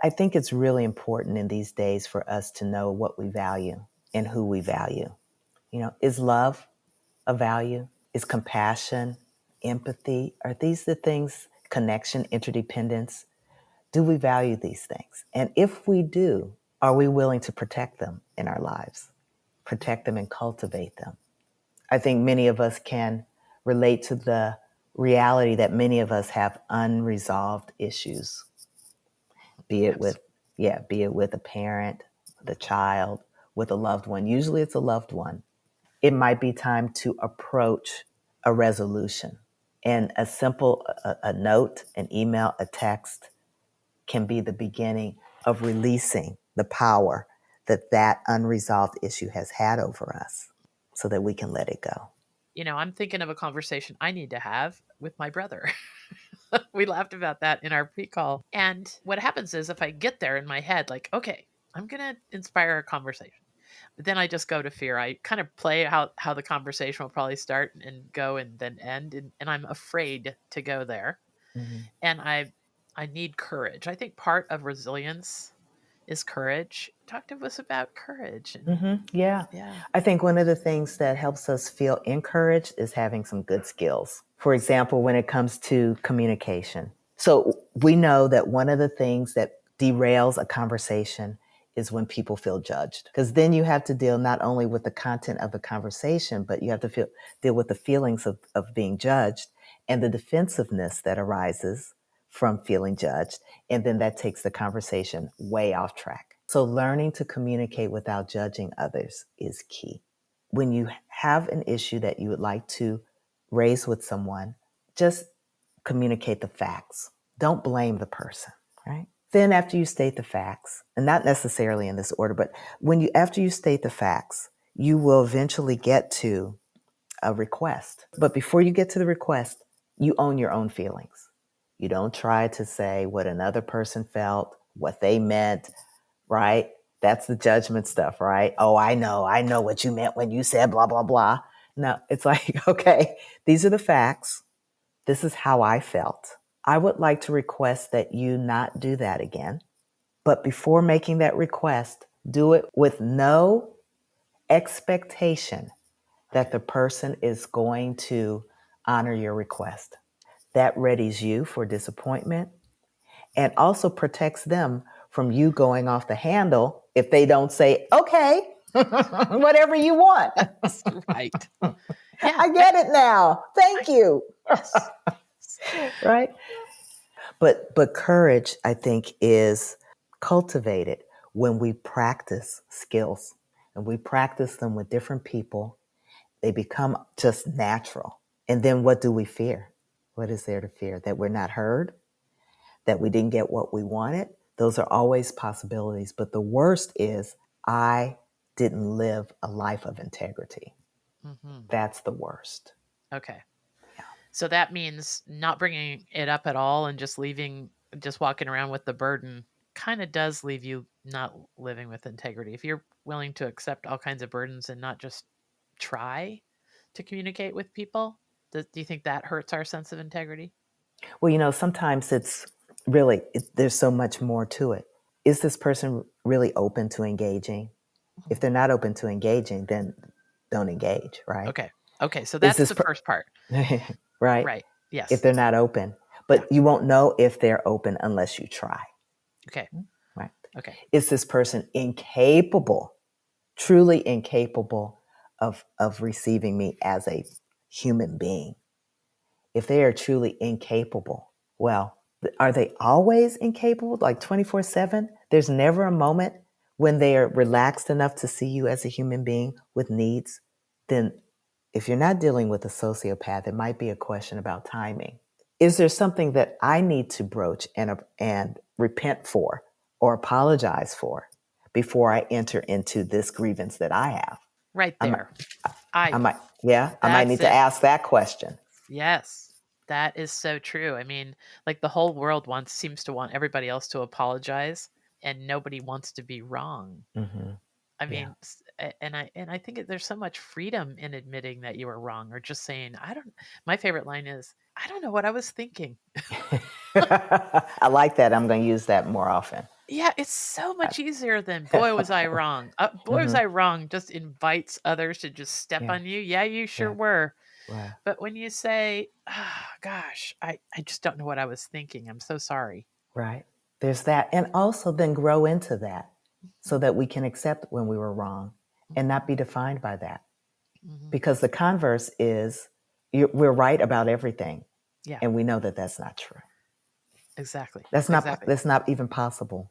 I think it's really important in these days for us to know what we value and who we value. Is love a value? Is compassion, empathy? Are these the things, connection, interdependence? Do we value these things? And if we do, are we willing to protect them in our lives? Protect them and cultivate them? I think many of us can relate to the reality that many of us have unresolved issues, be it with a parent, with a child, with a loved one. Usually it's a loved one. It might be time to approach a resolution. And a simple a note, an email, a text can be the beginning of releasing the power that unresolved issue has had over us so that we can let it go. I'm thinking of a conversation I need to have with my brother. We laughed about that in our pre-call. And what happens is if I get there in my head, like, okay, I'm going to inspire a conversation. But then I just go to fear. I kind of play how the conversation will probably start and go and then end. And I'm afraid to go there. Mm-hmm. And I need courage. I think part of resilience is courage. Talk to us about courage. Yeah. Yeah. I think one of the things that helps us feel encouraged is having some good skills. For example, when it comes to communication. So we know that one of the things that derails a conversation is when people feel judged. Because then you have to deal not only with the content of the conversation, but you have to deal with the feelings of being judged and the defensiveness that arises from feeling judged. And then that takes the conversation way off track. So learning to communicate without judging others is key. When you have an issue that you would like to raise with someone, just communicate the facts. Don't blame the person, right? Then after you state the facts, and not necessarily in this order, but after you state the facts, you will eventually get to a request. But before you get to the request, you own your own feelings. You don't try to say what another person felt, what they meant, right? That's the judgment stuff, right? Oh, I know what you meant when you said blah, blah, blah. No, it's like, okay, these are the facts. This is how I felt. I would like to request that you not do that again. But before making that request, do it with no expectation that the person is going to honor your request. That readies you for disappointment and also protects them from you going off the handle if they don't say, okay, whatever you want. That's right. Yeah. I get it now. Thank you. Yes. Right? But courage, I think, is cultivated when we practice skills and we practice them with different people. They become just natural. And then what do we fear? What is there to fear? That we're not heard? That we didn't get what we wanted? Those are always possibilities. But the worst is I didn't live a life of integrity. Mm-hmm. That's the worst. Okay. So that means not bringing it up at all and just walking around with the burden kind of does leave you not living with integrity. If you're willing to accept all kinds of burdens and not just try to communicate with people, do you think that hurts our sense of integrity? Well, sometimes it's really, there's so much more to it. Is this person really open to engaging? If they're not open to engaging, then don't engage, right? Okay. So that's the first part. Right? Right. Yes. If they're not open. But you won't know if they're open unless you try. Okay. Right. Okay. Is this person incapable, truly incapable of receiving me as a human being? If they are truly incapable, well, are they always incapable, like 24/7? There's never a moment when they are relaxed enough to see you as a human being with needs? Then if you're not dealing with a sociopath, it might be a question about timing. Is there something that I need to broach and repent for or apologize for before I enter into this grievance that I have? Right there. I might need to it. ask that question. Yes. That is so true. I mean, like the whole world seems to want everybody else to apologize and nobody wants to be wrong. Mm-hmm. I mean, and I think there's so much freedom in admitting that you were wrong or just saying, my favorite line is, I don't know what I was thinking. I like that. I'm going to use that more often. Yeah, it's so much easier than boy was I wrong. Boy was Hmm. I wrong just invites others to just step Yeah, on you. Yeah, you sure yeah, were. right, But when you say, gosh, I just don't know what I was thinking. I'm so sorry. right. There's that. And also then grow into that Mhm, so that we can accept when we were wrong and not mhm, be defined by that. mhm. Because the converse is we're right about everything. Yeah, And we know that that's not true. exactly. That's not, Exactly. that's not even possible.